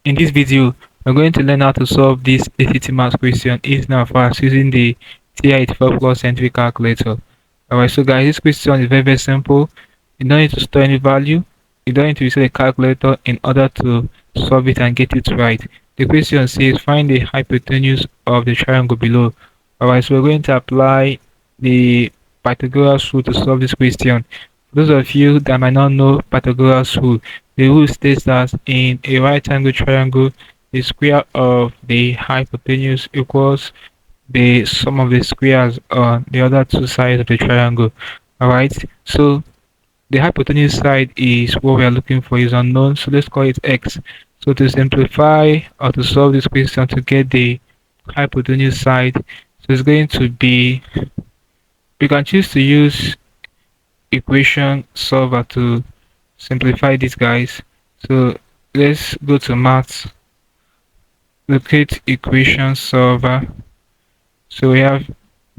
In this video, we're going to learn how to solve this ACT math question easy and fast using the TI-84 plus scientific calculator. Alright, so guys, this question is very simple. You don't need to store any value. You don't need to use a calculator in order to solve it and get it right. The question says find the hypotenuse of the triangle below. Alright, so we're going to apply the Pythagoras rule to solve this question. For those of you that might not know Pythagoras rule, the rule states that in a right angle triangle, the square of the hypotenuse equals the sum of the squares on the other two sides of the triangle. Alright, so the hypotenuse side is what we are looking for, is unknown, so let's call it x. So to simplify or to solve this question to get the hypotenuse side, so it's going to be, we can choose to use equation solver to simplify this, guys. So let's go to maths, locate equation solver. So we have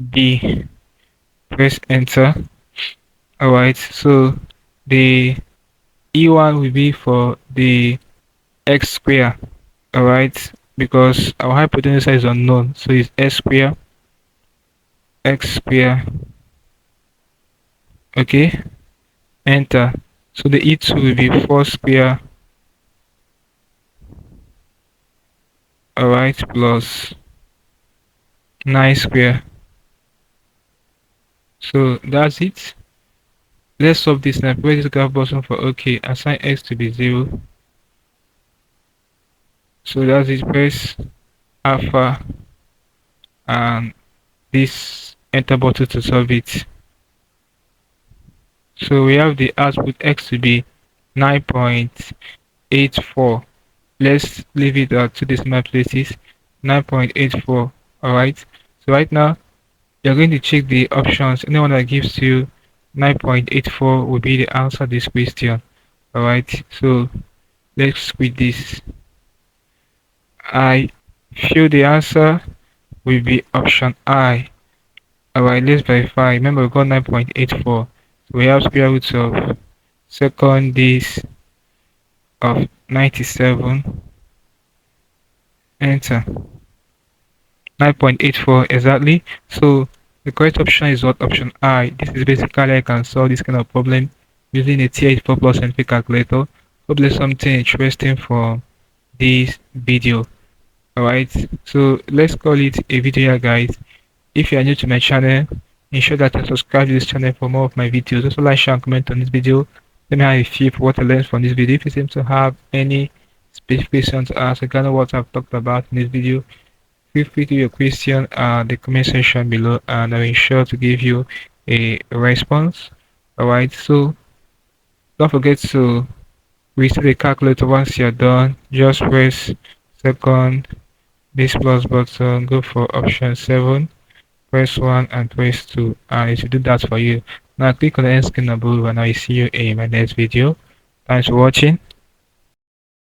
B, press enter. Alright, so the E1 will be for the x square. Alright, because our hypotenuse is unknown, so it's x square. Okay, enter. So the E2 will be 4 square. Alright, plus 9 square. So that's it. Let's solve this now. Press this graph button for OK. Assign x to be 0. So that's it. Press alpha and this enter button to solve it. So we have the output x to be 9.84. Let's leave it at 2 decimal places. 9.84. Alright. So right now you're going to check the options. Anyone that gives you 9.84 will be the answer to this question. Alright, so let's quit this. I feel the answer will be option I. Alright, let's verify. Remember, we got 9.84. So we have square root of second base of 97. Enter. 9.84 exactly. So the correct option is what? Option I. This is basically I can solve this kind of problem using a TI-84 plus scientific calculator. Hope there's something interesting for this video. Alright, so let's call it a video, guys. If you are new to my channel, ensure that you subscribe to this channel for more of my videos. Also like, share and comment on this video. Let me have a feel for what I learned from this video. If you seem to have any specific questions to ask regarding what I've talked about in this video, feel free to leave your question in the comment section below and I'll ensure to give you a response. Alright, so don't forget to reset the calculator. Once you're done, just press second this plus button, go for option 7, press 1 and press 2, and it will do that for you. Now click on the end screen above and I will see you in my next video. Thanks for watching.